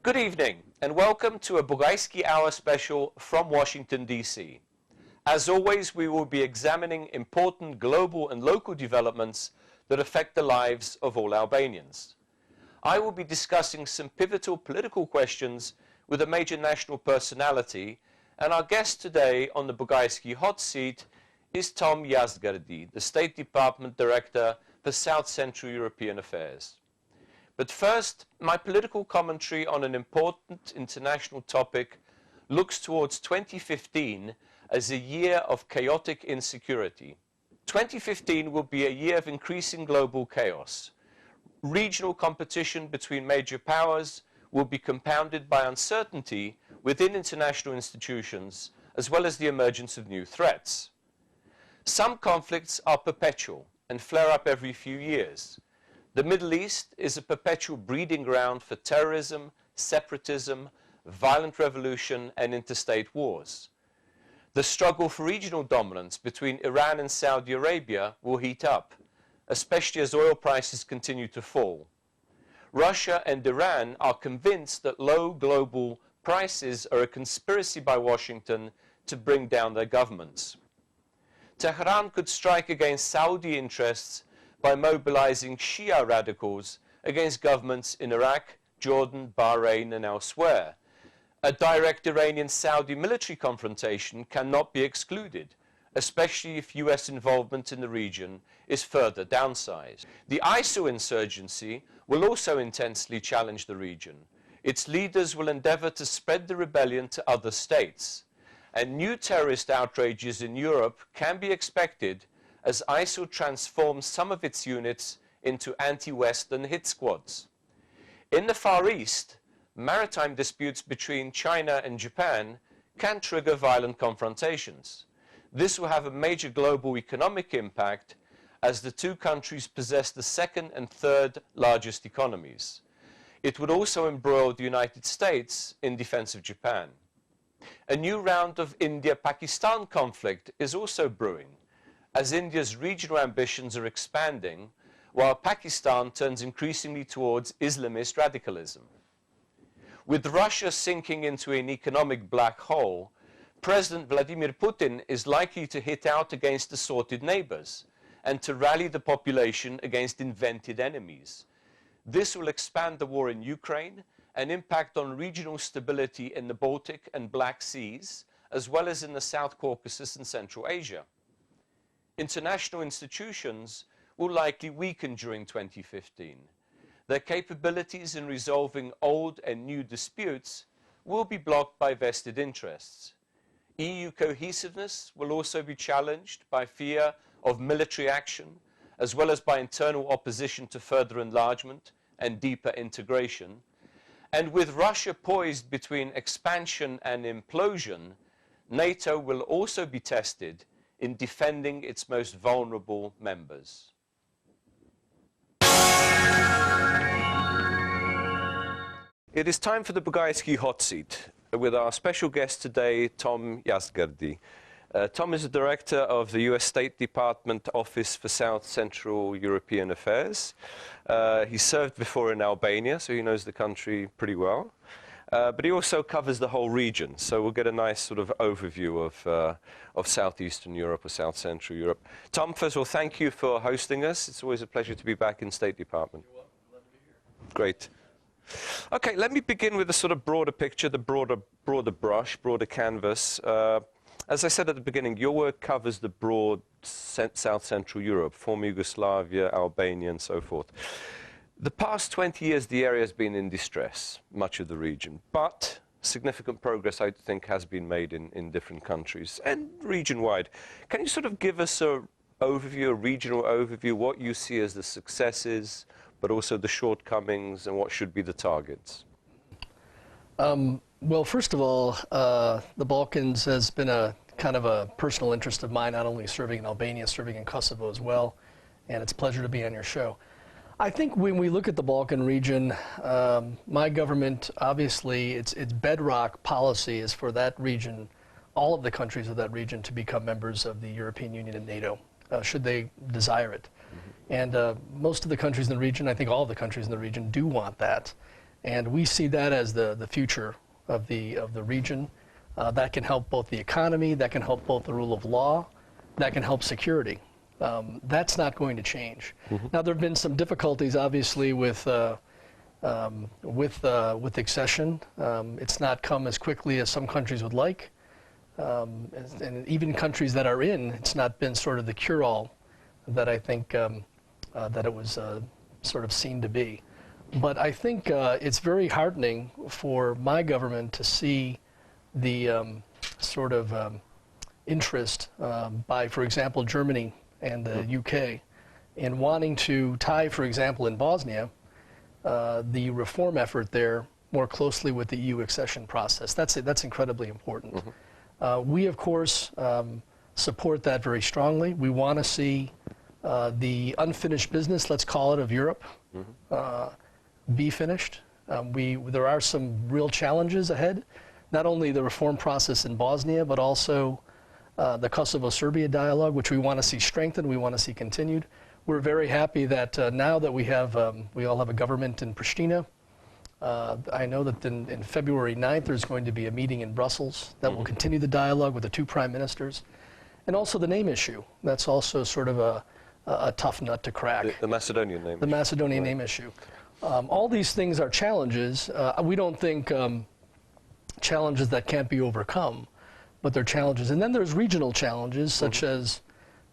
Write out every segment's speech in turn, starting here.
Good evening and welcome to a Bugajski Hour special from Washington, D.C. As always, we will be examining important global and local developments that affect the lives of all Albanians. I will be discussing some pivotal political questions with a major national personality, and our guest today on the Bugajski hot seat is Tom Yazdgerdi, the State Department Director for South Central European Affairs. But first, my political commentary on an important international topic looks towards 2015 as a year of chaotic insecurity. 2015 will be a year of increasing global chaos. Regional competition between major powers will be compounded by uncertainty within international institutions, as well as the emergence of new threats. Some conflicts are perpetual and flare up every few years. The Middle East is a perpetual breeding ground for terrorism, separatism, violent revolution, and interstate wars. The struggle for regional dominance between Iran and Saudi Arabia will heat up, especially as oil prices continue to fall. Russia and Iran are convinced that low global prices are a conspiracy by Washington to bring down their governments. Tehran could strike against Saudi interests by mobilizing Shia radicals against governments in Iraq, Jordan, Bahrain, and elsewhere. A direct Iranian-Saudi military confrontation cannot be excluded, especially if US involvement in the region is further downsized. The ISIL insurgency will also intensely challenge the region. Its leaders will endeavor to spread the rebellion to other states, and new terrorist outrages in Europe can be expected as ISIL transforms some of its units into anti-Western hit squads. In the Far East, maritime disputes between China and Japan can trigger violent confrontations. This will have a major global economic impact as the two countries possess the second and third largest economies. It would also embroil the United States in defense of Japan. A new round of India-Pakistan conflict is also brewing, as India's regional ambitions are expanding, while Pakistan turns increasingly towards Islamist radicalism. With Russia sinking into an economic black hole, President Vladimir Putin is likely to hit out against assorted neighbors and to rally the population against invented enemies. This will expand the war in Ukraine and impact on regional stability in the Baltic and Black Seas, as well as in the South Caucasus and Central Asia. International institutions will likely weaken during 2015. Their capabilities in resolving old and new disputes will be blocked by vested interests. EU cohesiveness will also be challenged by fear of military action, as well as by internal opposition to further enlargement and deeper integration. And with Russia poised between expansion and implosion, NATO will also be tested in defending its most vulnerable members. It is time for the Bugajski hot seat with our special guest today, Tom Yazdgerdi. Tom is the director of the US State Department Office for South Central European Affairs. He served before in Albania, so he knows the country pretty well. But he also covers the whole region, so we'll get a nice sort of overview of Southeastern Europe or South Central Europe. Tom, first of all, thank you for hosting us. It's always a pleasure to be back in State Department. You're welcome. Glad to be here. Great. Okay, let me begin with a sort of broader picture, the broader brush, broader canvas. As I said at the beginning, your work covers the broad South Central Europe, former Yugoslavia, Albania, and so forth. The past 20 years, the area has been in distress, much of the region, but significant progress, I think, has been made in different countries and region-wide. Can you sort of give us a regional overview, what you see as the successes, but also the shortcomings, and what should be the targets? Well, first of all, the Balkans has been a kind of a personal interest of mine, not only serving in Albania, serving in Kosovo as well, and it's a pleasure to be on your show. I think when we look at the Balkan region, my government, obviously, its bedrock policy is for that region, all of the countries of that region, to become members of the European Union and NATO, should they desire it. And most of the countries in the region, I think all of the countries in the region, do want that. And we see that as the future of the region. That can help both the economy, that can help both the rule of law, that can help security. That's not going to change. Now, there have been some difficulties, obviously, with accession. It's not come as quickly as some countries would like. And even countries that are in, it's not been sort of the cure-all that I think that it was sort of seen to be. But I think it's very heartening for my government to see the sort of interest by, for example, Germany and the UK in wanting to tie, for example, in Bosnia, the reform effort there more closely with the EU accession process. That's incredibly important. We, of course, support that very strongly. We want to see the unfinished business, let's call it, of Europe be finished. There are some real challenges ahead, not only the reform process in Bosnia, but also the Kosovo-Serbia dialogue, which we want to see strengthened, we want to see continued. We're very happy that now that we all have a government in Pristina. I know that in February 9th there's going to be a meeting in Brussels that will continue the dialogue with the two prime ministers. And also the name issue. That's also sort of a tough nut to crack. The Macedonian name issue. The Macedonian name issue. All these things are challenges. We don't think challenges that can't be overcome, but they're challenges. And then there's regional challenges, such as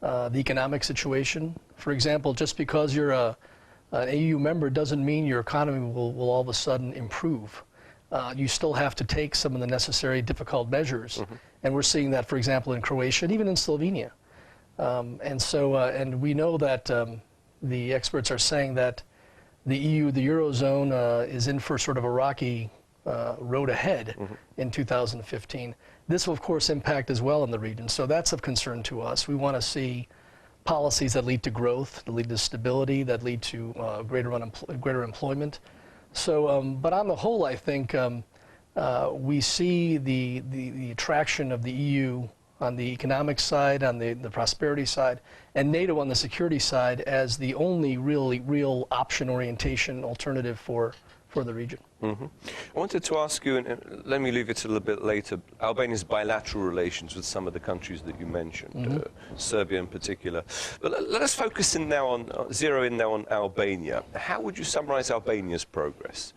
the economic situation. For example, just because you're an EU member doesn't mean your economy will all of a sudden improve. You still have to take some of the necessary difficult measures. And we're seeing that, for example, in Croatia and even in Slovenia. And we know that the experts are saying that the EU, the Eurozone, is in for sort of a rocky road ahead in 2015. This will, of course, impact as well in the region. So that's of concern to us. We want to see policies that lead to growth, that lead to stability, that lead to greater employment. So, but on the whole, I think we see the attraction of the EU on the economic side, on the prosperity side, and NATO on the security side as the only real option orientation alternative for the region. I wanted to ask you, and let me leave it a little bit later, Albania's bilateral relations with some of the countries that you mentioned, Serbia in particular. But let us focus in now on, zero in now on Albania. How would you summarize Albania's progress,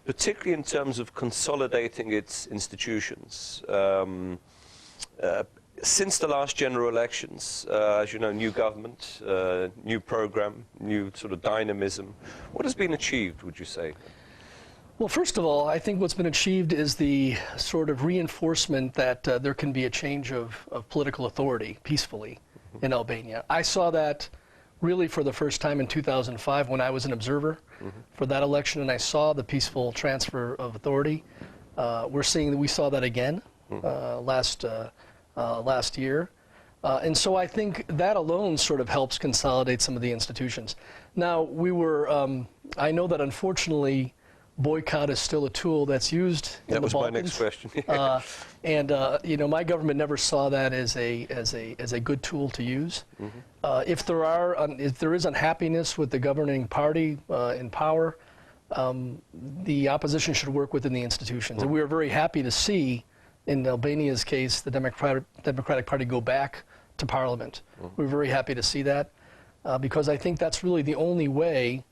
particularly in terms of consolidating its institutions? Since the last general elections, as you know, new government, new program, new sort of dynamism. What has been achieved, would you say? Well, first of all, I think what's been achieved is the sort of reinforcement that there can be a change of political authority peacefully in Albania. I saw that really for the first time in 2005 when I was an observer for that election, and I saw the peaceful transfer of authority. We're seeing that we saw that again last year. And so I think that alone sort of helps consolidate some of the institutions. Now, I know that unfortunately, boycott is still a tool that's used in the Balkans. That was my next question. You know, my government never saw that as a good tool to use. If there is unhappiness with the governing party in power, the opposition should work within the institutions. And we are very happy to see, in Albania's case, the Democratic Party go back to Parliament. We're very happy to see that because I think that's really the only way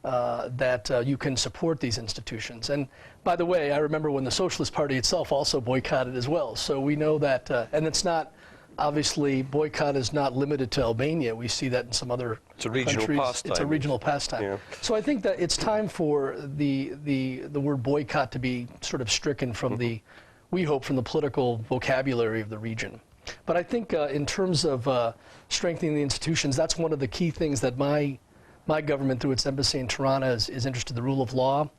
that you can support these institutions. And by the way, I remember when the Socialist Party itself also boycotted as well. So we know that, and it's not, obviously, boycott is not limited to Albania. We see that in some other countries. It's a regional pastime. It's a regional pastime. Yeah. So I think that it's time for the word boycott to be sort of stricken from we hope, from the political vocabulary of the region. But I think in terms of strengthening the institutions, that's one of the key things that my government, through its embassy in Tirana, is interested in, the rule of law.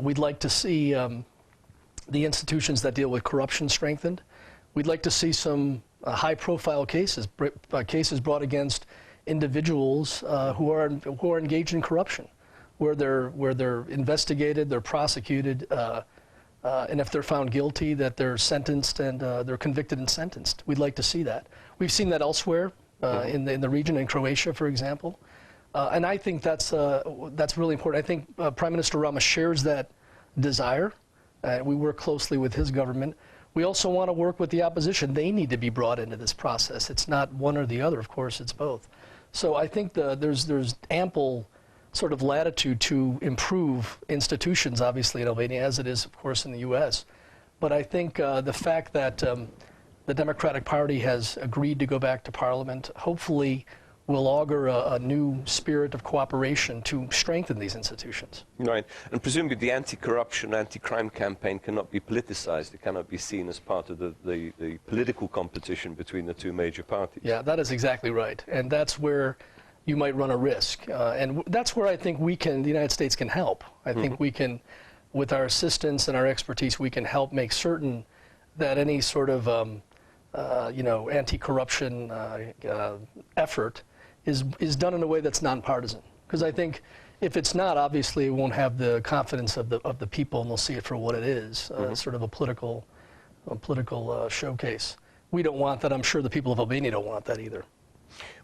We'd like to see the institutions that deal with corruption strengthened. We'd like to see some high-profile cases brought against individuals who are engaged in corruption, where they're investigated, they're prosecuted, and if they're found guilty, that they're sentenced and they're convicted and sentenced. We'd like to see that. We've seen that elsewhere in the region, in Croatia, for example. And I think that's really important. I think Prime Minister Rama shares that desire. We work closely with his government. We also want to work with the opposition. They need to be brought into this process. It's not one or the other, of course, it's both. So I think there's ample sort of latitude to improve institutions, obviously, in Albania, as it is, of course, in the U.S. But I think the fact that the Democratic Party has agreed to go back to Parliament hopefully will augur a new spirit of cooperation to strengthen these institutions. Right. And presumably the anti-corruption, anti-crime campaign cannot be politicized. It cannot be seen as part of the political competition between the two major parties. Yeah, that is exactly right. And that's where you might run a risk. And that's where I think the United States can help. I think we can, with our assistance and our expertise, we can help make certain that any sort of anti-corruption effort is done in a way that's nonpartisan. Because I think if it's not, obviously it won't have the confidence of the people, and they'll see it for what it is, sort of a political showcase. We don't want that. I'm sure the people of Albania don't want that either.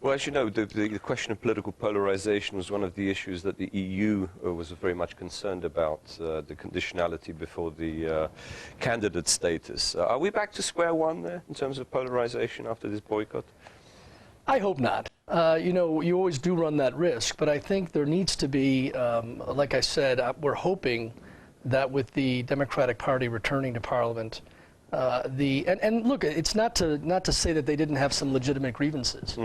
Well, as you know, the question of political polarization was one of the issues that the EU was very much concerned about, the conditionality before the candidate status. Are we back to square one there in terms of polarization after this boycott? I hope not. You always do run that risk, but I think there needs to be, like I said, we're hoping that with the Democratic Party returning to Parliament, and look, it's not to say that they didn't have some legitimate grievances,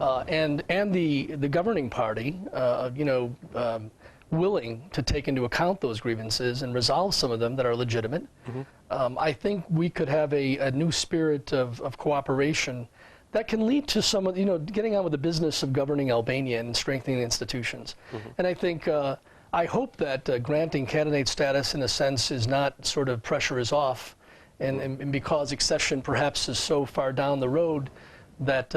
and the governing party, willing to take into account those grievances and resolve some of them that are legitimate. I think we could have a new spirit of cooperation that can lead to some of, getting on with the business of governing Albania and strengthening the institutions. And I think, I hope that granting candidate status, in a sense, is not sort of pressure is off, and because accession perhaps is so far down the road that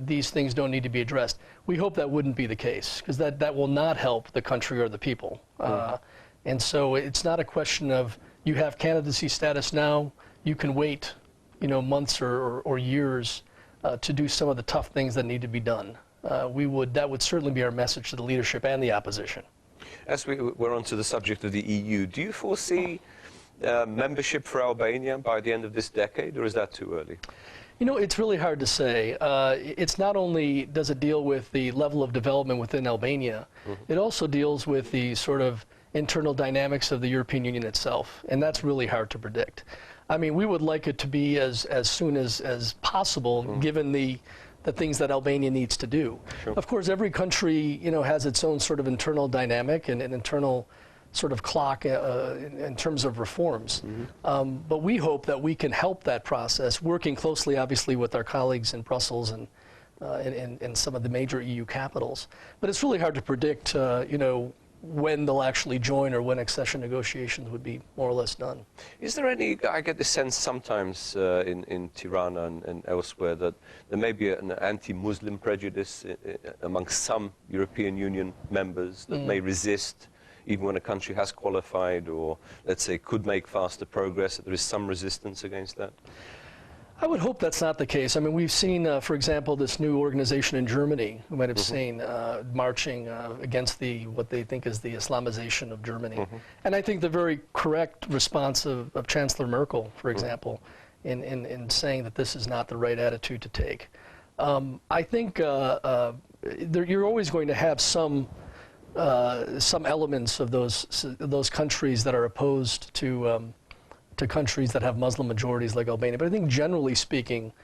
these things don't need to be addressed. We hope that wouldn't be the case, because that will not help the country or the people. And so it's not a question of you have candidacy status now, you can wait, months or years to do some of the tough things that need to be done. That would certainly be our message to the leadership and the opposition. As we're on to the subject of the EU, do you foresee membership for Albania by the end of this decade, or is that too early? It's really hard to say. It's not only does it deal with the level of development within Albania, it also deals with the sort of internal dynamics of the European Union itself, and that's really hard to predict. I mean, we would like it to be as soon as possible, given the things that Albania needs to do. Sure. Of course, every country, has its own sort of internal dynamic and an internal sort of clock in terms of reforms. But we hope that we can help that process, working closely, obviously, with our colleagues in Brussels and in some of the major EU capitals. But it's really hard to predict, when they'll actually join or when accession negotiations would be more or less done. Is there any, I get the sense sometimes in Tirana and elsewhere that there may be an anti-Muslim prejudice amongst some European Union members that may resist even when a country has qualified or, let's say, could make faster progress, that there is some resistance against that? I would hope that's not the case. I mean, we've seen, for example, this new organization in Germany, you might have seen, marching against what they think is the Islamization of Germany. And I think the very correct response of Chancellor Merkel, for example, in saying that this is not the right attitude to take. I think you're always going to have some elements of those countries that are opposed to countries that have Muslim majorities like Albania. But I think generally speaking,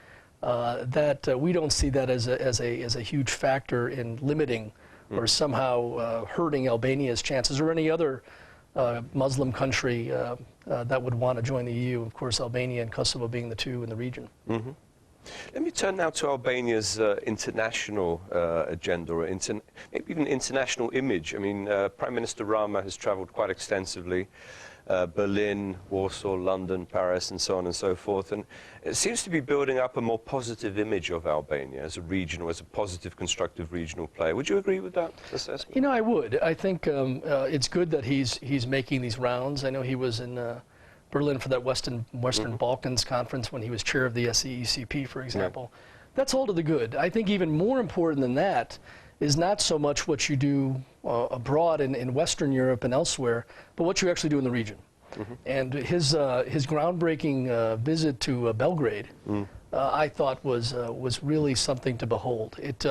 that we don't see that as a huge factor in limiting or somehow hurting Albania's chances or any other Muslim country that would want to join the EU. Of course, Albania and Kosovo being the two in the region. Let me turn now to Albania's international agenda, or maybe even international image. I mean, Prime Minister Rama has traveled quite extensively. Berlin, Warsaw, London, Paris, and so on and so forth. And it seems to be building up a more positive image of Albania as a regional, as a positive, constructive regional player. Would you agree with that assessment? You know, I would. I think it's good that he's making these rounds. I know he was in Berlin for that Western Balkans conference when he was chair of the SEECP, for example. Yeah. That's all to the good. I think even more important than that is not so much what you do abroad in Western Europe and elsewhere, but what you actually do in the region. And his groundbreaking visit to Belgrade, I thought was really something to behold. It,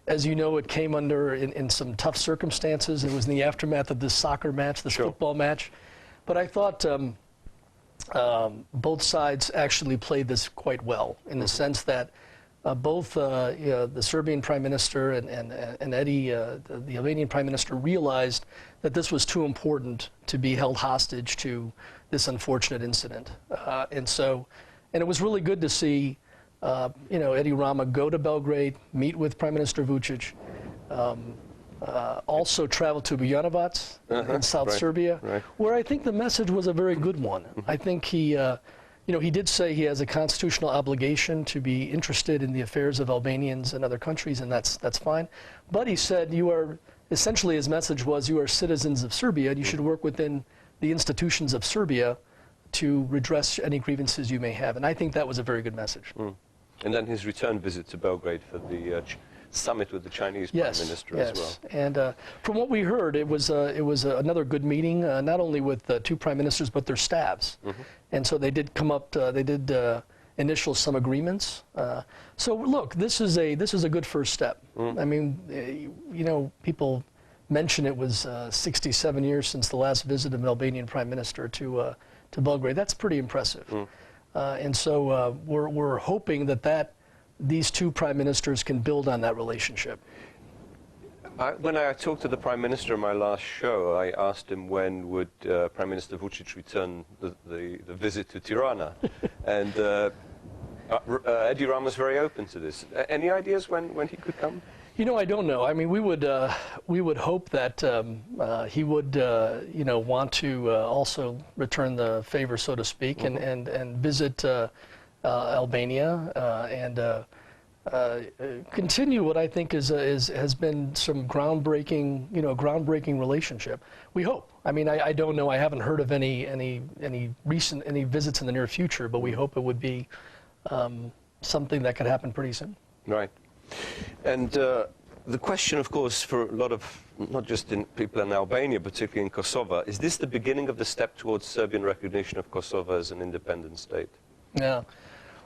as you know, it came under in some tough circumstances. It was in the aftermath of this soccer match, this football match. But I thought both sides actually played this quite well in the sense that both the Serbian Prime Minister and Eddie, the Albanian Prime Minister, realized that this was too important to be held hostage to this unfortunate incident. And it was really good to see, Eddie Rama go to Belgrade, meet with Prime Minister Vučić, also travel to Bujanovac in South Serbia, where I think the message was a very good one. I think he did say he has a constitutional obligation to be interested in the affairs of Albanians and other countries, and that's fine. But he said, essentially his message was, you are citizens of Serbia, and you should work within the institutions of Serbia to redress any grievances you may have. And I think that was a very good message. And then his return visit to Belgrade for the summit with the Chinese Prime Minister as well. And from what we heard, it was another good meeting, not only with two prime ministers but their staffs. And so they did come up, they did initial some agreements. So look, this is a good first step. I mean, people mention it was 67 years since the last visit of an Albanian Prime Minister to Belgrade. That's pretty impressive. And so we're hoping that these two prime ministers can build on that relationship. When I talked to the Prime Minister in my last show, I asked him when would Prime Minister Vučić return the visit to Tirana. And Eddie Rama was very open to this. Any ideas when he could come? I don't know. I mean, we would hope that he would, want to also return the favor, so to speak, and visit Albania and continue what I think has been some groundbreaking relationship. We hope. I mean, I don't know. I haven't heard of any visits in the near future, but we hope it would be something that could happen pretty soon. Right. And the question, of course, for a lot of, not just people in Albania, particularly in Kosovo, is this the beginning of the step towards Serbian recognition of Kosovo as an independent state? Yeah.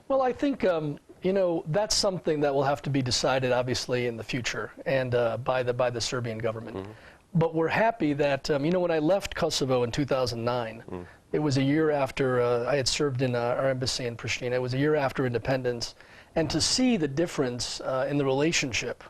Well, I think, that's something that will have to be decided, obviously, in the future and by the Serbian government. But we're happy that, when I left Kosovo in 2009, it was a year after I had served in our embassy in Pristina. It was a year after independence. And to see the difference in the relationship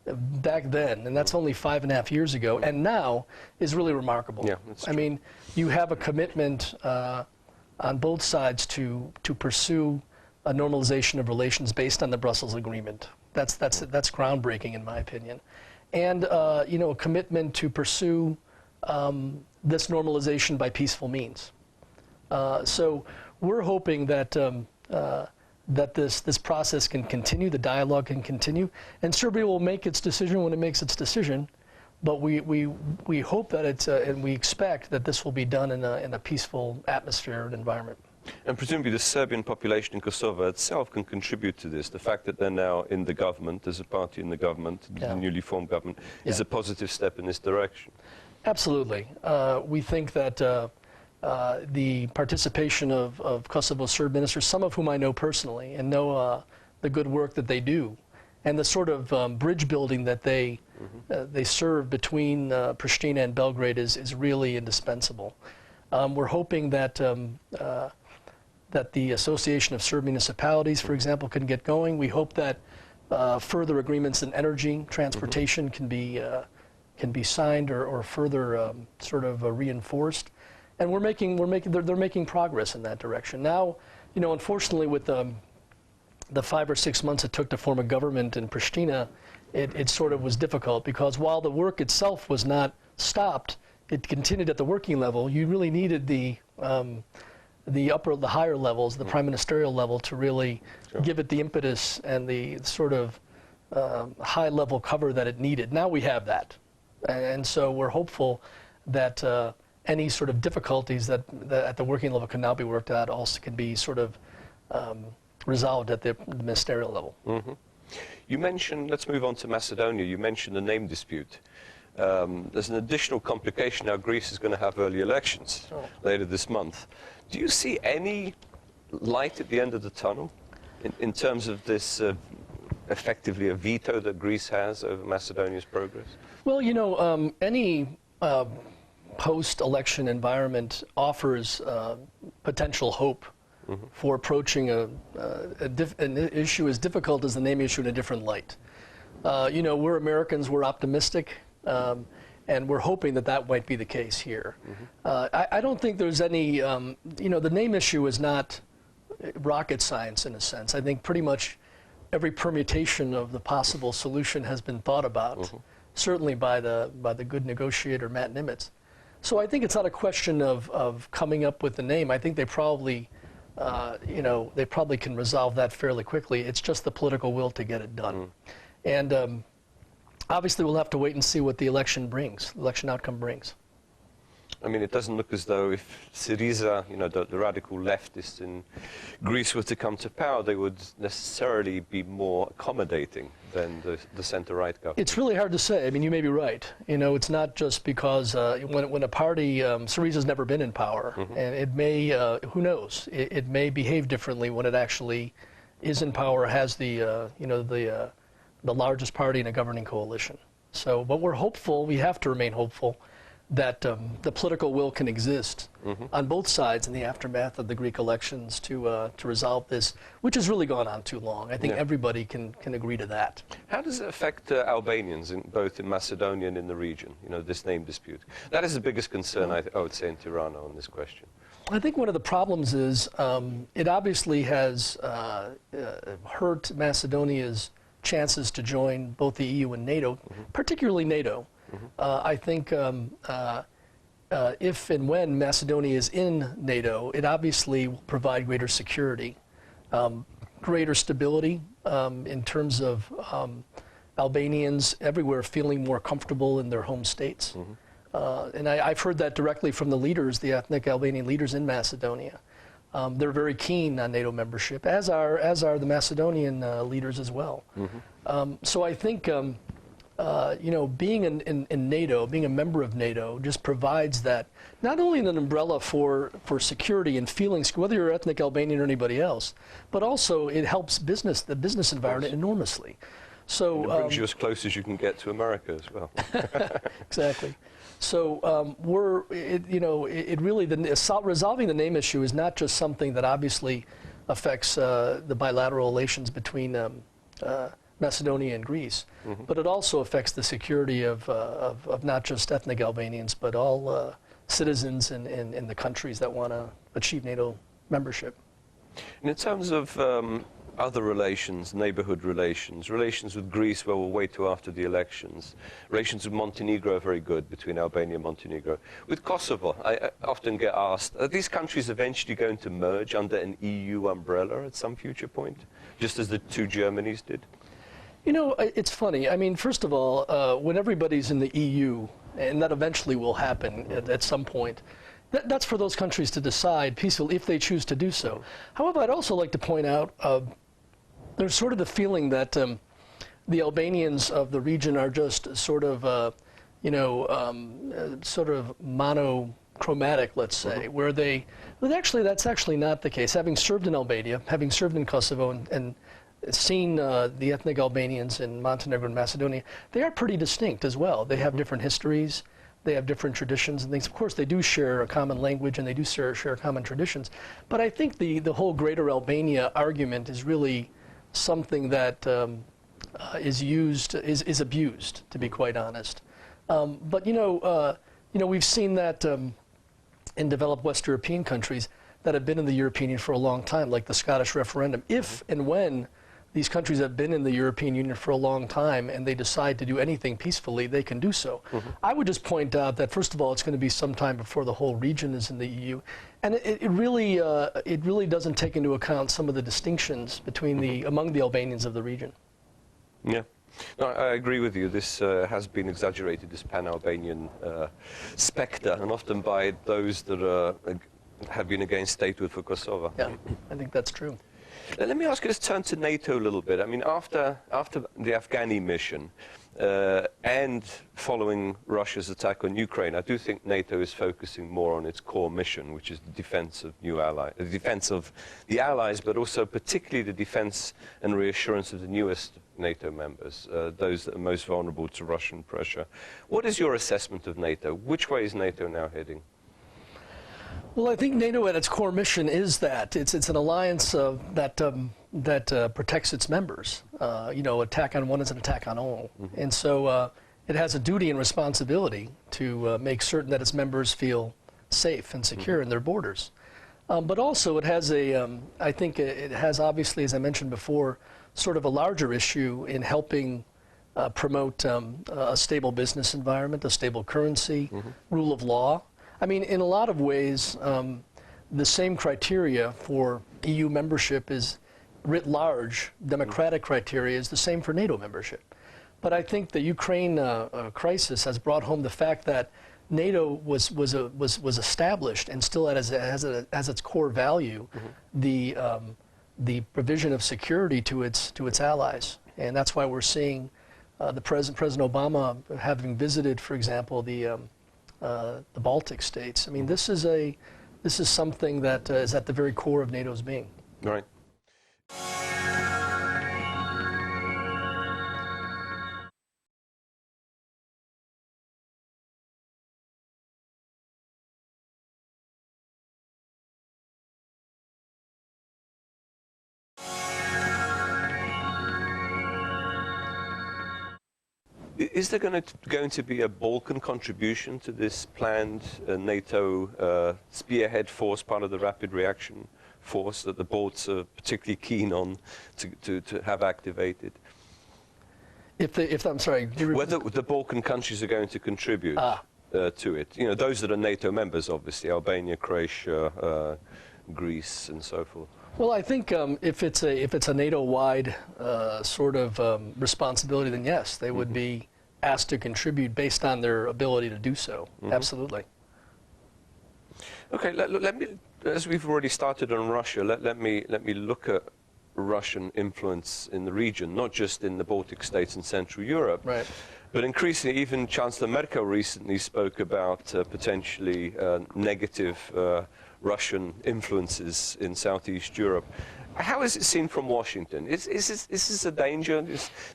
back then, and that's only 5.5 years ago, and now is really remarkable. Yeah, that's true. I mean, you have a commitment on both sides to pursue a normalization of relations based on the Brussels Agreement. That's groundbreaking, in my opinion. And a commitment to pursue this normalization by peaceful means. So we're hoping that that this process can continue, the dialogue can continue, and Serbia will make its decision when it makes its decision. But we hope that it's and we expect that this will be done in a peaceful atmosphere and environment. And presumably the Serbian population in Kosovo itself can contribute to this. The fact that they're now in the government, there's a party in the government, the newly formed government, is a positive step in this direction. Absolutely. We think that the participation of Kosovo Serb ministers, some of whom I know personally, and know the good work that they do, and the sort of bridge building that they serve between Pristina and Belgrade is really indispensable. We're hoping that that the Association of Serb Municipalities, for example, can get going. We hope that further agreements in energy, transportation can be signed or further sort of reinforced. And they're making progress in that direction. Now, unfortunately, with the 5 or 6 months it took to form a government in Pristina, it sort of was difficult because while the work itself was not stopped, it continued at the working level, you really needed the higher levels, the prime ministerial level, to really give it the impetus and the sort of high-level cover that it needed. Now we have that, and so we're hopeful that any sort of difficulties that at the working level can now be worked out also can be sort of resolved at the ministerial level. Mm-hmm. You mentioned, let's move on to Macedonia. You mentioned the name dispute. There's an additional complication now. Greece is going to have early elections later this month. Do you see any light at the end of the tunnel in terms of this effectively a veto that Greece has over Macedonia's progress? Well, you know, any post-election environment offers potential hope for approaching an issue as difficult as the name issue in a different light. You know, we're Americans, we're optimistic, and we're hoping that that might be the case here. I don't think there's any, you know, the name issue is not rocket science in a sense. I think pretty much every permutation of the possible solution has been thought about, certainly by the good negotiator Matt Nimitz. So I think it's not a question of coming up with the name. I think they probably, you know, they probably can resolve that fairly quickly. It's just the political will to get it done. And obviously we'll have to wait and see what the election brings, election outcome brings. I mean, it doesn't look as though if Syriza, you know, the radical leftists in Greece were to come to power, they would necessarily be more accommodating than the center-right government. It's really hard to say. I mean, you may be right. You know, it's not just because when a party, Syriza's never been in power, and it may, who knows, it may behave differently when it actually is in power, has the, you know, the largest party in a governing coalition. So, but we're hopeful, we have to remain hopeful, that the political will can exist on both sides in the aftermath of the Greek elections to resolve this, which has really gone on too long. I think everybody can agree to that. How does it affect Albanians, both in Macedonia and in the region, you know, this name dispute? That is the biggest concern, I would say, in Tirana on this question. I think one of the problems is it obviously has hurt Macedonia's chances to join both the EU and NATO, particularly NATO. I think if and when Macedonia is in NATO, it obviously will provide greater security, greater stability in terms of Albanians everywhere feeling more comfortable in their home states. And I've heard that directly from the leaders, the ethnic Albanian leaders in Macedonia. They're very keen on NATO membership, as are the Macedonian leaders as well. So I think you know, being in NATO, being a member of NATO, just provides that not only an umbrella for security and feelings, whether you're ethnic Albanian or anybody else, but also it helps the business environment enormously. So and it brings you as close as you can get to America as well. Exactly. So you know, it really, resolving the name issue is not just something that obviously affects the bilateral relations between Macedonia and Greece, but it also affects the security of not just ethnic Albanians, but all citizens in the countries that want to achieve NATO membership. And in terms of other relations, neighborhood relations with Greece, well, we'll wait till after the elections. Relations with Montenegro are very good, between Albania and Montenegro. With Kosovo, I often get asked, are these countries eventually going to merge under an EU umbrella at some future point, just as the two Germanys did? You know, it's funny. I mean, first of all, when everybody's in the EU, and that eventually will happen at some point, that's for those countries to decide peacefully if they choose to do so. However, I'd also like to point out there's sort of the feeling that the Albanians of the region are just sort of, you know, sort of monochromatic, let's say, where but actually that's actually not the case. Having served in Albania, having served in Kosovo, and seen the ethnic Albanians in Montenegro and Macedonia, they are pretty distinct as well. They have different histories, they have different traditions and things. Of course, they do share a common language and they do share common traditions. But I think the whole Greater Albania argument is really something that is abused, to be quite honest. But you know, we've seen that in developed West European countries that have been in the European Union for a long time, like the Scottish referendum. If and when these countries have been in the European Union for a long time and they decide to do anything peacefully, they can do so. I would just point out that, first of all, it's going to be some time before the whole region is in the EU. And it really doesn't take into account some of the distinctions between among the Albanians of the region. Yeah. No, I agree with you. This has been exaggerated, this pan-Albanian spectre, and often by those that have been against statehood for Kosovo. Yeah, I think that's true. Let me ask you, let's turn to NATO a little bit. I mean, after the Afghani mission and following Russia's attack on Ukraine, I do think NATO is focusing more on its core mission, which is the defense of the defense of the allies, but also particularly the defense and reassurance of the newest NATO members, those that are most vulnerable to Russian pressure. What is your assessment of NATO? Which way is NATO now heading? Well, I think NATO at its core mission is that it's an alliance that protects its members. You know, attack on one is an attack on all, and so it has a duty and responsibility to make certain that its members feel safe and secure in their borders. But also, it has I think it has, obviously, as I mentioned before, sort of a larger issue in helping promote a stable business environment, a stable currency, rule of law. I mean, in a lot of ways, the same criteria for EU membership is writ large. Democratic criteria is the same for NATO membership. But I think the Ukraine crisis has brought home the fact that NATO was established and still has its core value the provision of security to its allies, and that's why we're seeing President Obama having visited, for example, the Baltic states. I mean, this is something that is at the very core of NATO's being. Right. Is there going to be a Balkan contribution to this planned NATO spearhead force, part of the rapid reaction force that the Balts are particularly keen on to have activated? I'm sorry, whether the Balkan countries are going to contribute to it. You know, those that are NATO members, obviously, Albania, Croatia, Greece, and so forth. Well, I think if it's a NATO-wide sort of responsibility, then yes, they would be asked to contribute based on their ability to do so. Absolutely. Okay, let me, as we've already started on Russia, let me look at Russian influence in the region, not just in the Baltic states and Central Europe, right, but increasingly, even Chancellor Merkel recently spoke about potentially negative Russian influences in Southeast Europe. How is it seen from Washington? Is this a danger,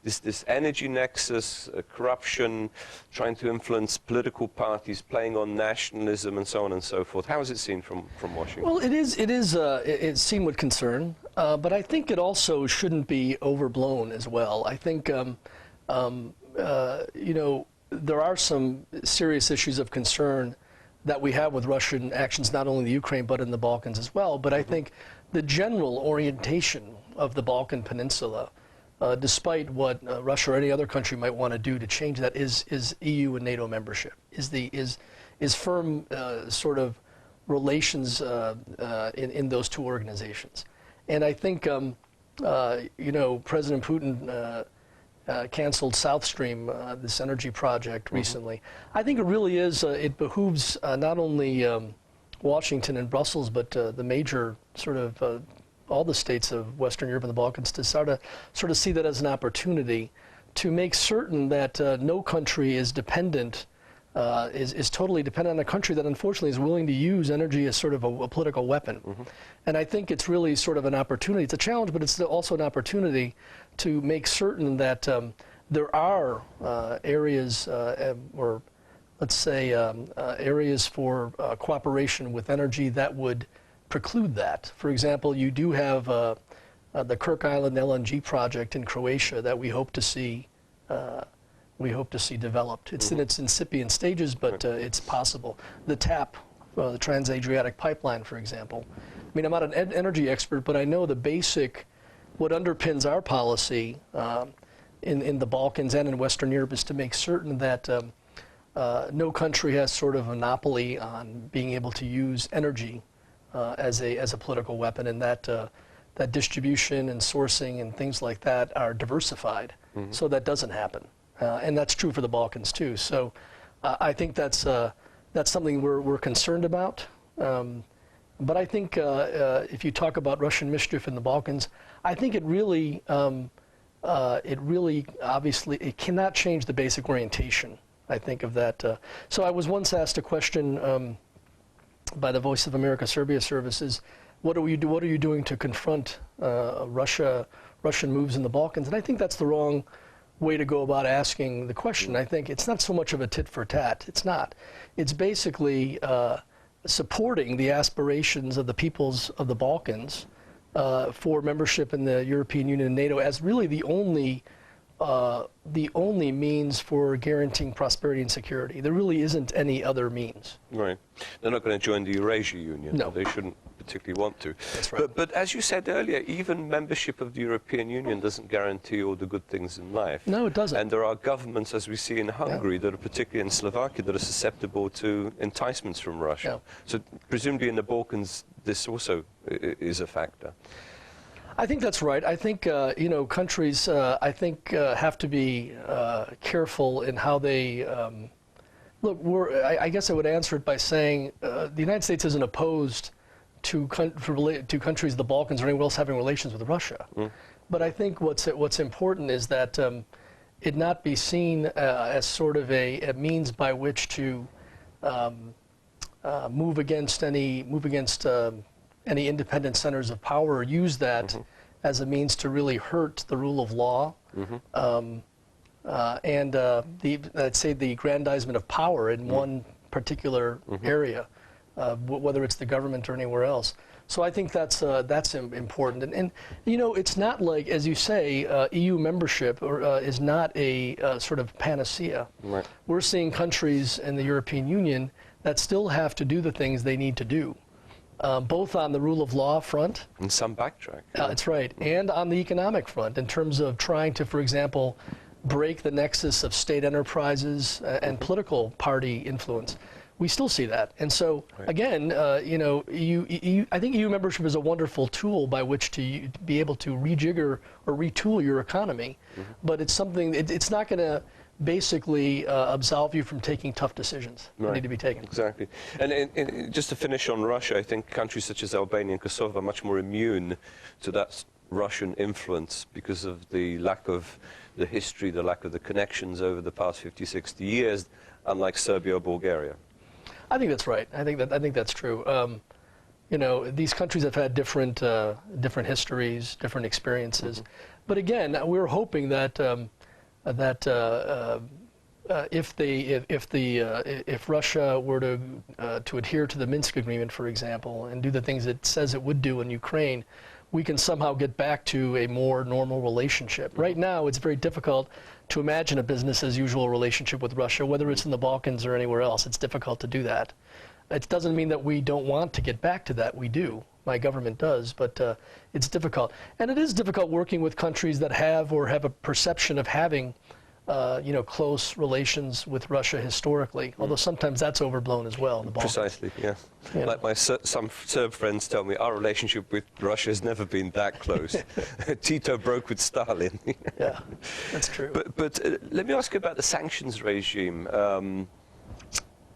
this energy nexus, corruption, trying to influence political parties, playing on nationalism and so on and so forth? How is it seen from Washington? Well, it's seen with concern, but I think it also shouldn't be overblown as well. I think, you know, there are some serious issues of concern that we have with Russian actions, not only in the Ukraine, but in the Balkans as well. But I think the general orientation of the Balkan Peninsula, despite what Russia or any other country might want to do to change that, is EU and NATO membership, is firm sort of relations in those two organizations. And I think, you know, President Putin canceled South Stream, this energy project, recently. I think it really is, it behooves not only Washington and Brussels, but the major sort of all the states of Western Europe and the Balkans to sort of see that as an opportunity to make certain that no country is dependent, is totally dependent on a country that unfortunately is willing to use energy as sort of a political weapon. And I think it's really sort of an opportunity. It's a challenge, but it's also an opportunity to make certain that there are areas, or let's say areas for cooperation with energy that would preclude that. For example, you do have the Kirk Island LNG project in Croatia that we hope to see developed. It's in its incipient stages, but it's possible. The TAP, the Trans-Adriatic Pipeline, for example. I mean, I'm not an energy expert, but I know the basic what underpins our policy in the Balkans and in Western Europe is to make certain that no country has sort of a monopoly on being able to use energy as a political weapon, and that distribution and sourcing and things like that are diversified, so that doesn't happen. And that's true for the Balkans too. So I think that's something we're concerned about. But I think if you talk about Russian mischief in the Balkans, I think it really obviously it cannot change the basic orientation, I think, of that. So I was once asked a question by the Voice of America Serbia services, what are you doing to confront Russian moves in the Balkans? And I think that's the wrong way to go about asking the question. I think it's not so much of a tit for tat. It's not. It's basically supporting the aspirations of the peoples of the Balkans for membership in the European Union and NATO as really the only means for guaranteeing prosperity and security. There really isn't any other means. Right. They're not going to join the Eurasia Union. No. They shouldn't particularly want to. That's right. But as you said earlier, even membership of the European Union doesn't guarantee all the good things in life. No, it doesn't. And there are governments, as we see in Hungary, that are particularly in Slovakia, that are susceptible to enticements from Russia. Yeah. So presumably in the Balkans, this also is a factor. I think that's right. I think countries have to be careful in how they look. I guess I would answer it by saying the United States isn't opposed to countries, the Balkans or anyone else having relations with Russia. But I think what's important is that it not be seen as sort of a means by which to move against any independent centers of power, or use that as a means to really hurt the rule of law, and let's say the aggrandizement of power in one particular area, whether it's the government or anywhere else. So I think that's important. And it's not like, as you say, EU membership is not a sort of panacea. Right. We're seeing countries in the European Union that still have to do the things they need to do. Both on the rule of law front. And some backtrack. That's right. And on the economic front, in terms of trying to, for example, break the nexus of state enterprises and political party influence. We still see that. And so, again, I think EU membership is a wonderful tool by which to be able to rejigger or retool your economy. But it's something, it's not going to basically absolve you from taking tough decisions that need to be taken. Exactly. And just to finish on Russia, I think countries such as Albania and Kosovo are much more immune to that Russian influence because of the lack of the history, the lack of the connections over the past 50, 60 years, unlike Serbia or Bulgaria. I think that's right. I think that's true. These countries have had different histories, different experiences. But again, we're hoping that if Russia were to adhere to the Minsk agreement, for example, and do the things it says it would do in Ukraine, we can somehow get back to a more normal relationship. Right now, it's very difficult to imagine a business-as-usual relationship with Russia, whether it's in the Balkans or anywhere else. It's difficult to do that. It doesn't mean that we don't want to get back to that. We do. My government does, but it's difficult. And it is difficult working with countries that have or have a perception of having close relations with Russia historically, although sometimes that's overblown as well in the Balkans. Precisely, yeah. Like some Serb friends tell me, our relationship with Russia has never been that close. Tito broke with Stalin. Yeah, that's true. But let me ask you about the sanctions regime.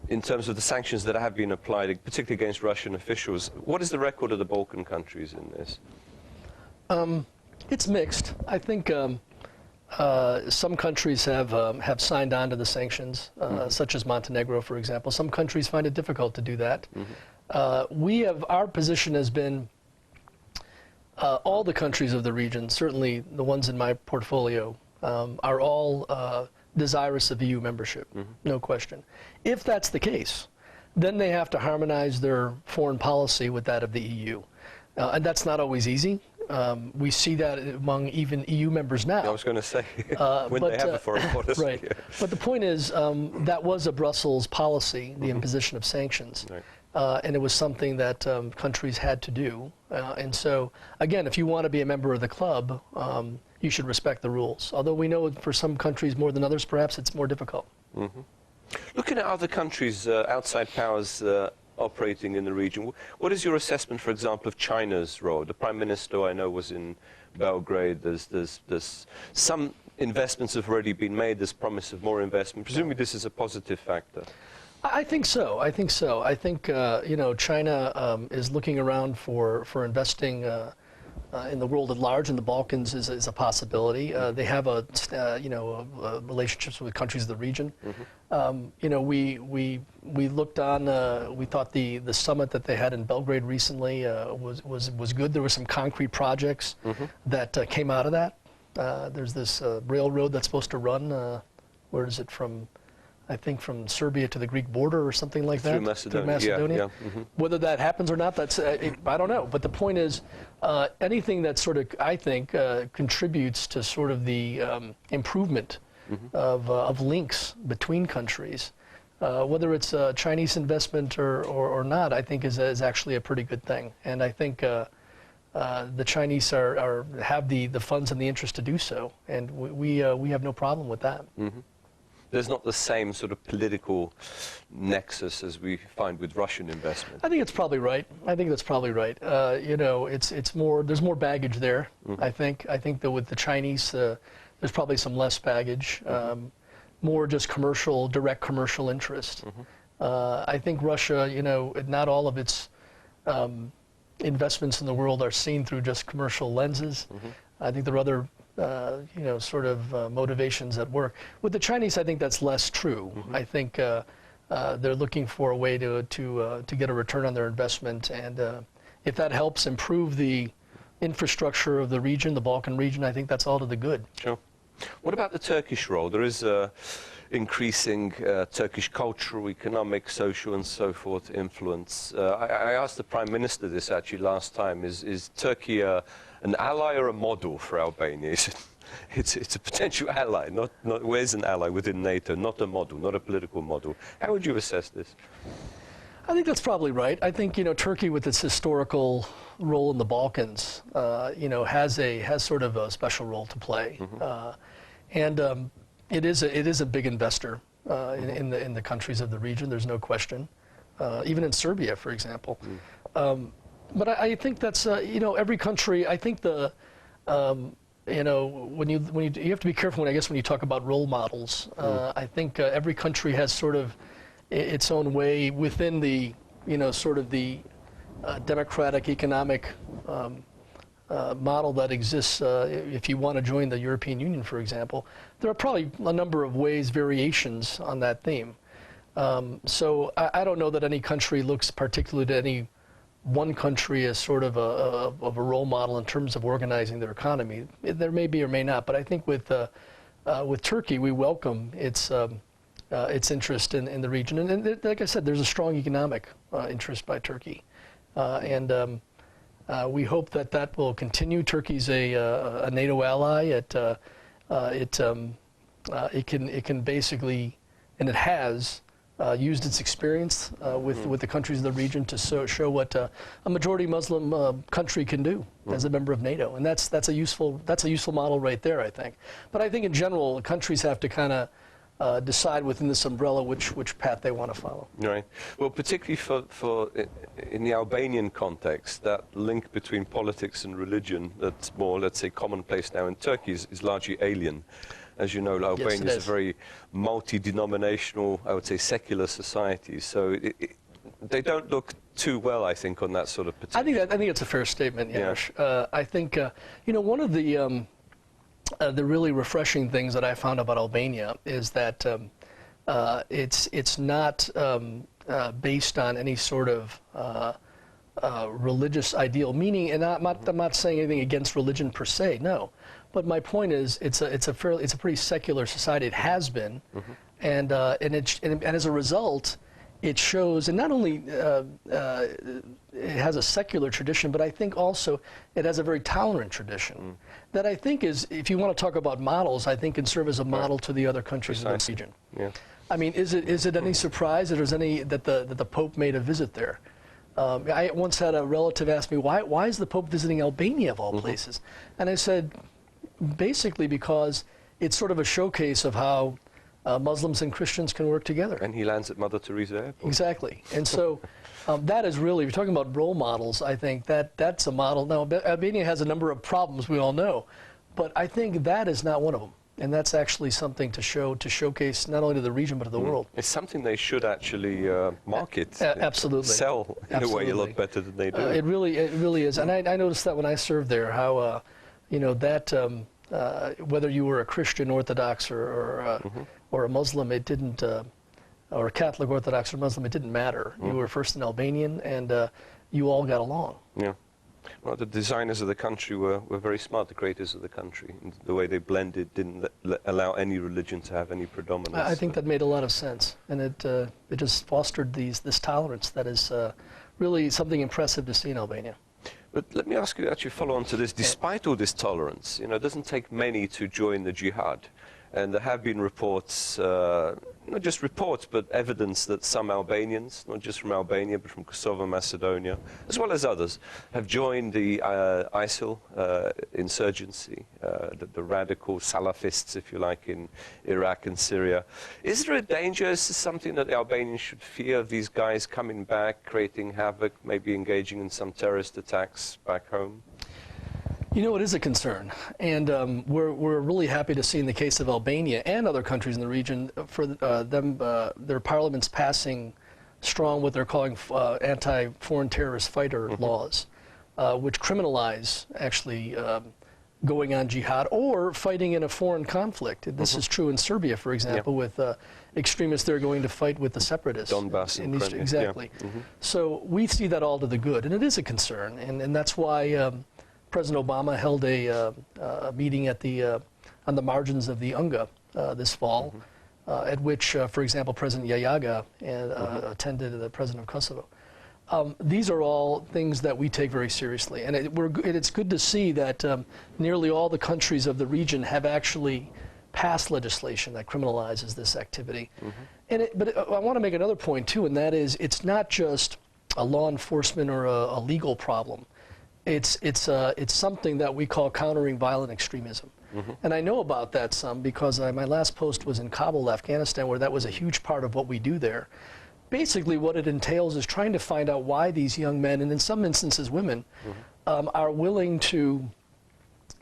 In terms of the sanctions that have been applied, particularly against Russian officials, what is the record of the Balkan countries in this? It's mixed. I think some countries have signed on to the sanctions, such as Montenegro, for example. Some countries find it difficult to do that. Our position has been all the countries of the region, certainly the ones in my portfolio, are all desirous of EU membership, no question. If that's the case, then they have to harmonize their foreign policy with that of the EU. And that's not always easy. We see that among even EU members now. I was going to say, when they have a foreign policy. Right. But the point is, that was a Brussels policy, the imposition of sanctions. Right. and it was something that countries had to do. And so, again, if you want to be a member of the club, you should respect the rules. Although we know for some countries more than others, perhaps it's more difficult. Mm-hmm. Looking at other countries, outside powers operating in the region, what is your assessment, for example, of China's role? The Prime Minister, I know, was in Belgrade. There's some investments have already been made. There's promise of more investment. Presumably this is a positive factor. I think so. I think so. I think you know, China is looking around for investing in the world at large, and the Balkans is a possibility. They have you know, relationships with countries of the region. Mm-hmm. You know, we looked on. We thought the summit that they had in Belgrade recently was good. There were some concrete projects mm-hmm. that came out of that. There's this railroad that's supposed to run. Where is it from? I think from Serbia to the Greek border or something like that. Through Macedonia. Yeah, yeah. Mm-hmm. Whether that happens or not, that's I don't know. But the point is, anything that sort of, I think, contributes to sort of the improvement mm-hmm. of links between countries, whether it's Chinese investment or not, I think is actually a pretty good thing. And I think the Chinese have the funds and the interest to do so, and we have no problem with that. Mm-hmm. There's not the same sort of political nexus as we find with Russian investment. I think it's probably right. I think that's probably right. You know, it's more. There's more baggage there. Mm-hmm. I think that with the Chinese, there's probably some less baggage, mm-hmm. More just direct commercial interest. Mm-hmm. I think Russia, you know, not all of its investments in the world are seen through just commercial lenses. Mm-hmm. I think there are other you know, sort of motivations at work. With the Chinese, I think that's less true. Mm-hmm. I think they're looking for a way to get a return on their investment, and if that helps improve the infrastructure of the region, the Balkan region, I think that's all to the good. Sure. What about the Turkish role? There is increasing Turkish cultural, economic, social, and so forth influence. I asked the Prime Minister this actually last time. Is Turkey an ally or a model for Albania? It's a potential ally, not where's an ally within NATO, not a model, not a political model. How would you assess this? I think that's probably right. I think, you know, Turkey, with its historical role in the Balkans, you know, has sort of a special role to play, mm-hmm. And it is a big investor mm-hmm. in the countries of the region. There's no question, even in Serbia, for example. Mm. But I think that's you know, every country. I think you know, when you have to be careful when you talk about role models. I think every country has sort of its own way within the, you know, sort of the democratic economic model that exists. If you want to join the European Union, for example, there are probably a number of variations on that theme. So I don't know that any country looks particularly to any one country as sort of a role model in terms of organizing their economy. There may be or may not, but I think with Turkey, we welcome its interest in the region, and like I said, there's a strong economic interest by Turkey, and we hope that will continue. Turkey's a NATO ally. It can basically, and it has. Used its experience with the countries of the region to show what a majority Muslim country can do as a member of NATO, and that's a useful model right there, I think. But I think in general, countries have to kind of decide within this umbrella which path they want to follow. Right. Well, particularly for in the Albanian context, that link between politics and religion that's more, let's say, commonplace now in Turkey is largely alien. As you know, Albania is a very multi-denominational, I would say, secular society. So they don't look too well, I think, on that sort of potential. I think it's a fair statement, Janusz. Yeah. I think you know, one of the really refreshing things that I found about Albania is that it's not based on any sort of religious ideal. Meaning, and I'm not saying anything against religion per se. No. But my point is, it's a pretty secular society. It has been, mm-hmm. and as a result, it shows. And not only it has a secular tradition, but I think also it has a very tolerant tradition. That I think is, if you want to talk about models, I think can serve as a model to the other countries in the region. Yeah. I mean, is it any surprise that that the Pope made a visit there? I once had a relative ask me, why is the Pope visiting Albania of all places? And I said, basically because it's sort of a showcase of how Muslims and Christians can work together. And he lands at Mother Teresa Airport. Exactly. And so that is really, if you're talking about role models, I think that's a model. Now, Albania has a number of problems, we all know, but I think that is not one of them. And that's actually something to showcase not only to the region, but to the world. It's something they should actually market. Absolutely. Sell in a way a lot better than they do. It really is. And I noticed that when I served there, how, whether you were a Christian Orthodox or a Muslim, it didn't, or a Catholic Orthodox or Muslim, it didn't matter. You were first an Albanian, and you all got along. Yeah. Well, the designers of the country were very smart, the creators of the country. And the way they blended didn't allow any religion to have any predominance. I think that made a lot of sense, and it just fostered this tolerance that is really something impressive to see in Albania. But let me ask you, actually follow on to this. Despite all this tolerance, it doesn't take many to join the Jihad. And there have been reports, not just reports, but evidence that some Albanians, not just from Albania, but from Kosovo, Macedonia, as well as others, have joined the ISIL insurgency, the radical Salafists, if you like, in Iraq and Syria. Is there a danger? Is this something that the Albanians should fear, of these guys coming back, creating havoc, maybe engaging in some terrorist attacks back home? You know, it is a concern, and we're really happy to see in the case of Albania and other countries in the region for their parliaments passing strong what they're calling anti-foreign terrorist fighter laws, which criminalize actually going on jihad or fighting in a foreign conflict. This is true in Serbia, for example, with extremists there going to fight with the separatists. Donbass and Crimea. Exactly. Yeah. So we see that all to the good, and it is a concern, and that's why President Obama held a meeting at on the margins of the UNGA this fall, at which, for example, President Yazdgerdi attended, the president of Kosovo. These are all things that we take very seriously, and it's good to see that nearly all the countries of the region have actually passed legislation that criminalizes this activity. But I want to make another point too, and that is it's not just a law enforcement or a legal problem. It's something that we call countering violent extremism. And I know about that some because my last post was in Kabul, Afghanistan, where that was a huge part of what we do there. Basically what it entails is trying to find out why these young men, and in some instances women, are willing to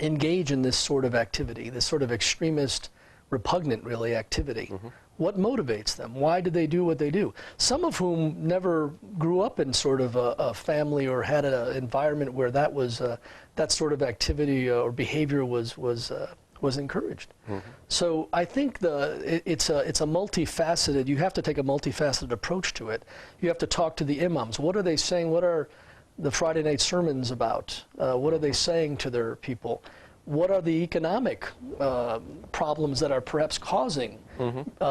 engage in this sort of activity, this sort of extremist, repugnant, really, activity. What motivates them? Why do they do what they do? Some of whom never grew up in sort of a family or had an environment where that was that sort of activity or behavior was encouraged. So I think it's a multifaceted. You have to take a multifaceted approach to it. You have to talk to the imams. What are they saying? What are the Friday night sermons about? What are they saying to their people? What are the economic problems that are perhaps causing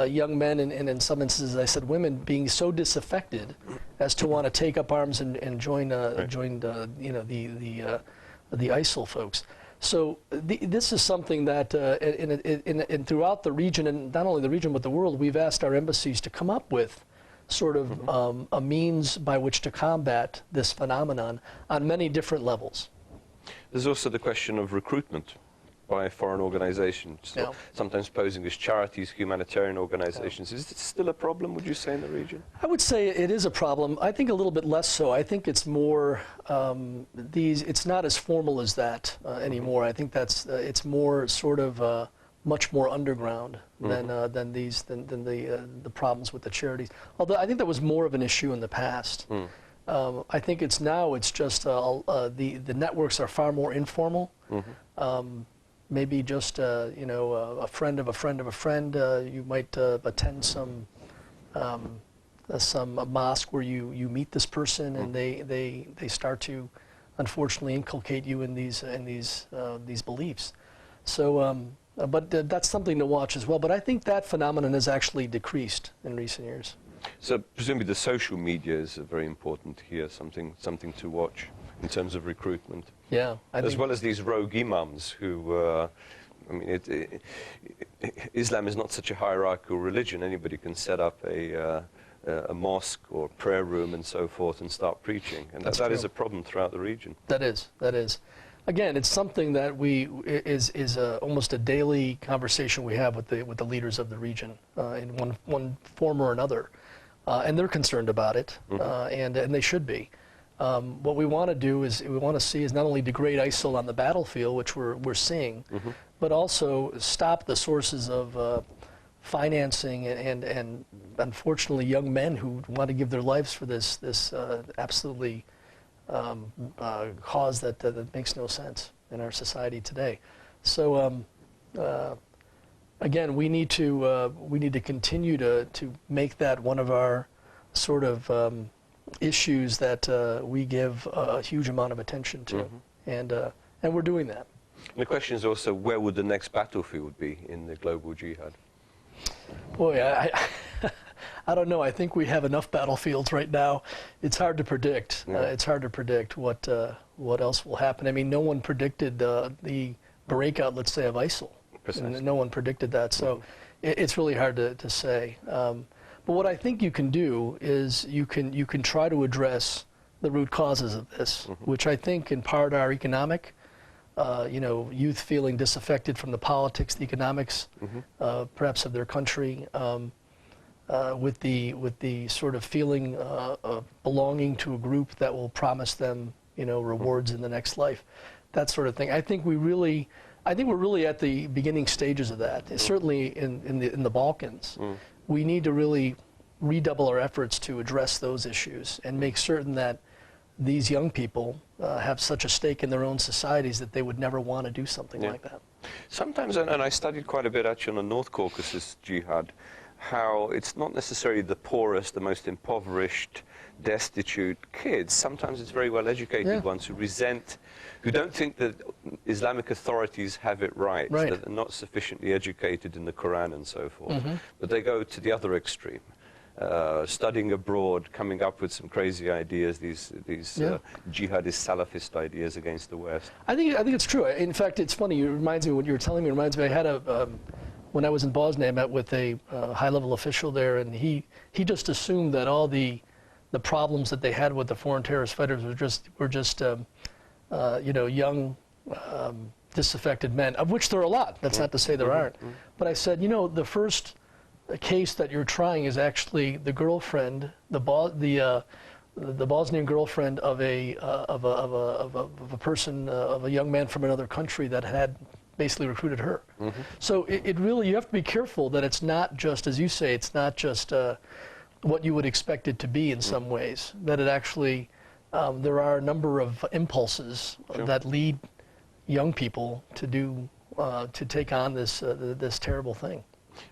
young men and in some instances, as I said, women being so disaffected as to want to take up arms and join the ISIL folks? So this is something that in throughout the region, and not only the region but the world, we've asked our embassies to come up with sort of a means by which to combat this phenomenon on many different levels. There's also the question of recruitment by foreign organizations, sometimes posing as charities, humanitarian organizations. Is it still a problem, would you say, in the region? I would say it is a problem. I think a little bit less so. I think it's more, it's not as formal as that anymore. I think it's more sort of much more underground than the problems with the charities. Although I think that was more of an issue in the past. I think it's just the networks are far more informal. Maybe just a friend of a friend of a friend. You might attend some mosque where you meet this person, and they start to unfortunately inculcate you in these beliefs. So, but that's something to watch as well. But I think that phenomenon has actually decreased in recent years. So presumably the social media is very important here, something to watch in terms of recruitment. Yeah. As well as these rogue imams who, I mean, Islam is not such a hierarchical religion. Anybody can set up a mosque or prayer room and so forth and start preaching. And that is a problem throughout the region. That is. Again, it's something that is almost a daily conversation we have with the leaders of the region in one form or another, and they're concerned about it, and they should be. What we want to do is we want to see is not only degrade ISIL on the battlefield, which we're seeing, but also stop the sources of financing and unfortunately young men who want to give their lives for this absolutely cause that makes no sense in our society today. So again, we need to continue to make that one of our sort of issues that we give a huge amount of attention to, and we're doing that. And the question is also, where would the next battlefield be in the global jihad? Boy, I don't know. I think we have enough battlefields right now. It's hard to predict. Yeah. It's hard to predict what else will happen. I mean, no one predicted the breakout, let's say, of ISIL. Precisely. No one predicted that. So it's really hard to say. But what I think you can do is you can try to address the root causes of this, which I think in part are economic. Youth feeling disaffected from the politics, the economics, perhaps of their country, with the sort of feeling of belonging to a group that will promise them, rewards in the next life, that sort of thing. I think we're really at the beginning stages of that. Certainly in the Balkans, we need to really redouble our efforts to address those issues and make certain that these young people have such a stake in their own societies that they would never want to do something like that. Sometimes, and I studied quite a bit actually on the North Caucasus jihad, how it's not necessarily the poorest, the most impoverished, destitute kids. Sometimes it's very well-educated ones who resent, who don't think that Islamic authorities have it right, that they're not sufficiently educated in the Quran and so forth. But they go to the other extreme. Studying abroad, coming up with some crazy ideas, these jihadist Salafist ideas against the West. I think it's true. In fact, it's funny. It reminds me, what you were telling me reminds me, I had when I was in Bosnia, I met with a high-level official there, and he just assumed that all the problems that they had with the foreign terrorist fighters were just young, disaffected men, of which there are a lot. That's not to say there aren't. But I said, the first case that you're trying is actually the girlfriend, the Bosnian girlfriend of a person, of a young man from another country that had basically recruited her. So it really, you have to be careful that it's not just, as you say, it's not just what you would expect it to be in some ways, that it actually, there are a number of impulses that lead young people to take on this terrible thing.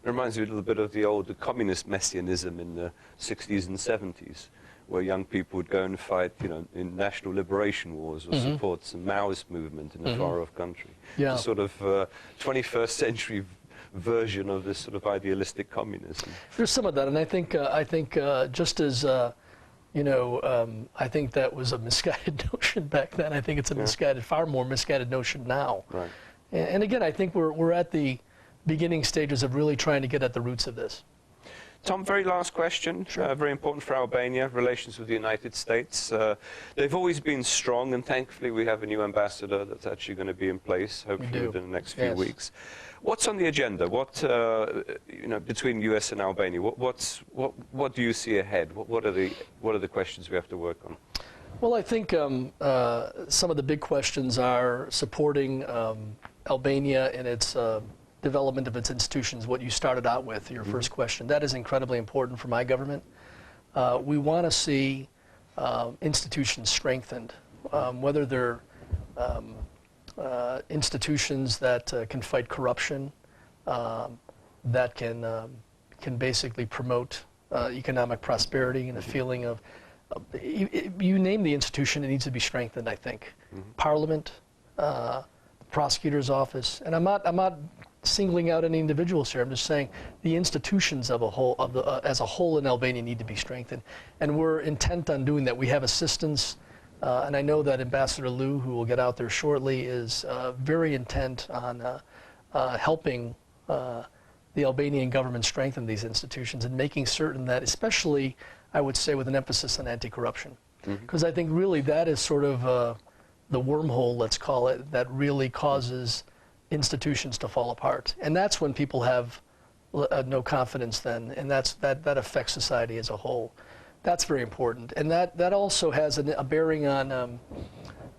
It reminds me a little bit of the old communist messianism in the 60s and 70s, where young people would go and fight, in national liberation wars or support some Maoist movement in a far-off country. Yeah. A sort of 21st century version of this sort of idealistic communism. There's some of that, and I think just as I think that was a misguided notion back then. I think it's a far more misguided notion now. Right. And again, I think we're at the beginning stages of really trying to get at the roots of this. Tom, very last question, very important for Albania, relations with the United States. They've always been strong, and thankfully we have a new ambassador that's actually going to be in place, hopefully within the next few weeks. What's on the agenda? What, between US and Albania, what do you see ahead? What are the questions we have to work on? Well, I think some of the big questions are supporting Albania in its development of its institutions, what you started out with, your first question. That is incredibly important for my government. We want to see institutions strengthened, whether they're institutions that can fight corruption, that can basically promote economic prosperity and a feeling of, you name the institution, it needs to be strengthened, I think. Parliament, the prosecutor's office, and I'm not singling out any individuals here. I'm just saying the institutions of a whole, as a whole in Albania need to be strengthened, and we're intent on doing that. We have assistance, and I know that Ambassador Liu, who will get out there shortly, is very intent on helping the Albanian government strengthen these institutions and making certain that, especially, I would say, with an emphasis on anti-corruption. Because I think really that is sort of the wormhole, let's call it, that really causes institutions to fall apart. And that's when people have no confidence then, and that affects society as a whole. That's very important. And that also has a bearing on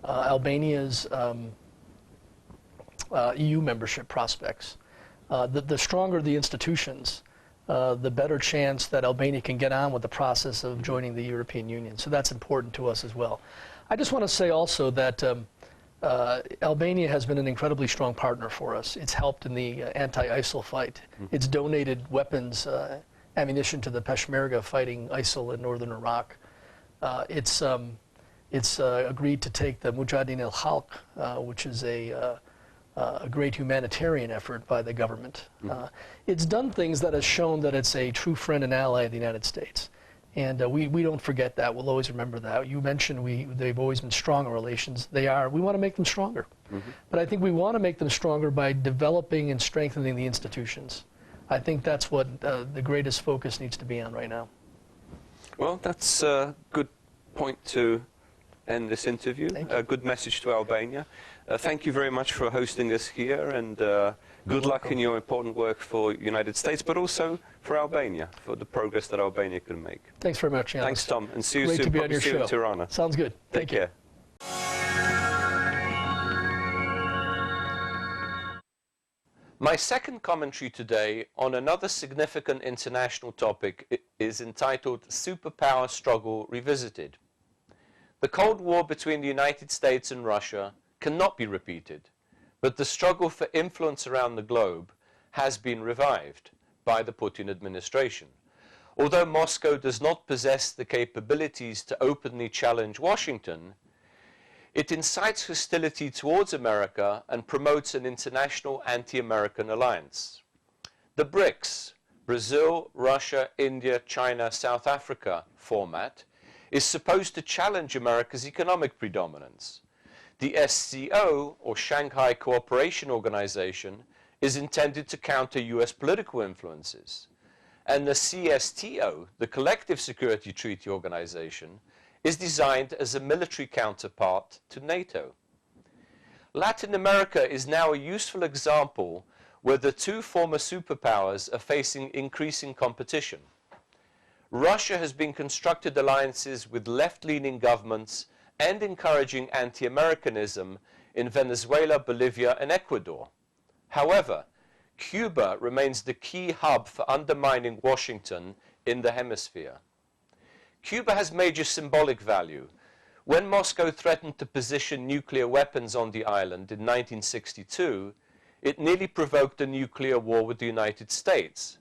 Albania's EU membership prospects. The stronger the institutions, the better chance that Albania can get on with the process of joining the European Union. So that's important to us as well. I just want to say also that Albania has been an incredibly strong partner for us. It's helped in the anti-ISIL fight. It's donated weapons, ammunition to the Peshmerga fighting ISIL in northern Iraq. It's agreed to take the Mujahideen al-Khalq, which is a great humanitarian effort by the government. It's done things that has shown that it's a true friend and ally of the United States. And we don't forget that. We'll always remember that. You mentioned they've always been strong relations. They are. We want to make them stronger. But I think we want to make them stronger by developing and strengthening the institutions. I think that's what the greatest focus needs to be on right now. Well, that's a good point to end this interview. A good message to Albania. Thank you very much for hosting us here, and good luck in your important work for the United States, but also for Albania, for the progress that Albania can make. Thanks very much, Janis. Thanks, Tom, and see you Great soon. to be on your show. In Tirana. Sounds good. Take care. My second commentary today on another significant international topic is entitled Superpower Struggle Revisited. The Cold War between the United States and Russia cannot be repeated, but the struggle for influence around the globe has been revived by the Putin administration. Although Moscow does not possess the capabilities to openly challenge Washington, it incites hostility towards America and promotes an international anti-American alliance. The BRICS, Brazil, Russia, India, China, South Africa format is supposed to challenge America's economic predominance. The SCO, or Shanghai Cooperation Organization, is intended to counter US political influences. And the CSTO, the Collective Security Treaty Organization, is designed as a military counterpart to NATO. Latin America is now a useful example where the two former superpowers are facing increasing competition. Russia has been constructed alliances with left-leaning governments and encouraging anti-Americanism in Venezuela, Bolivia, and Ecuador. However, Cuba remains the key hub for undermining Washington in the hemisphere. Cuba has major symbolic value. When Moscow threatened to position nuclear weapons on the island in 1962, it nearly provoked a nuclear war with the United States.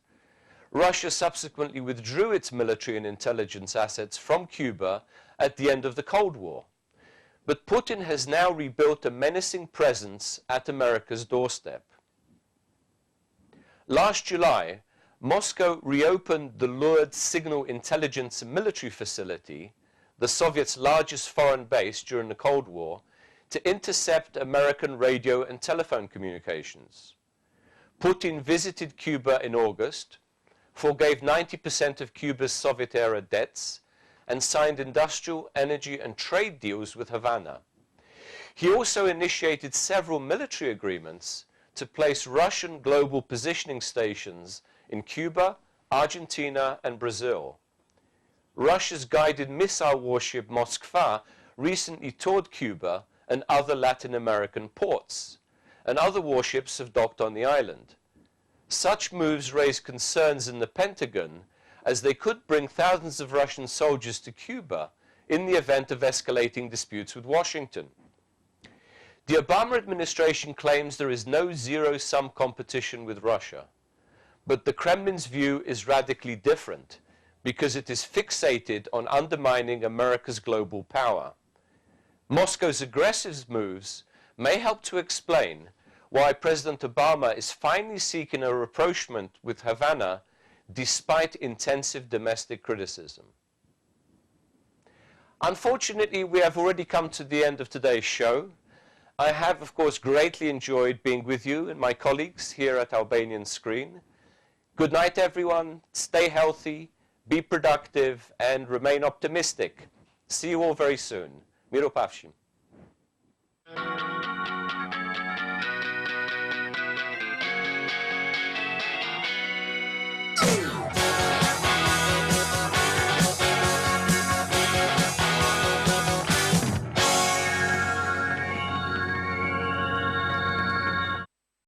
Russia subsequently withdrew its military and intelligence assets from Cuba at the end of the Cold War. But Putin has now rebuilt a menacing presence at America's doorstep. Last July, Moscow reopened the Lurid Signal Intelligence and Military Facility, the Soviets' largest foreign base during the Cold War, to intercept American radio and telephone communications. Putin visited Cuba in August, forgave 90% of Cuba's Soviet-era debts, and signed industrial, energy, and trade deals with Havana. He also initiated several military agreements to place Russian global positioning stations in Cuba, Argentina, and Brazil. Russia's guided missile warship Moskva recently toured Cuba and other Latin American ports, and other warships have docked on the island. Such moves raise concerns in the Pentagon, as they could bring thousands of Russian soldiers to Cuba in the event of escalating disputes with Washington. The Obama administration claims there is no zero-sum competition with Russia. But the Kremlin's view is radically different, because it is fixated on undermining America's global power. Moscow's aggressive moves may help to explain why President Obama is finally seeking a rapprochement with Havana despite intensive domestic criticism. Unfortunately, we have already come to the end of today's show. I have, of course, greatly enjoyed being with you and my colleagues here at Albanian Screen. Good night, everyone. Stay healthy, be productive, and remain optimistic. See you all very soon. Miro Pavshim.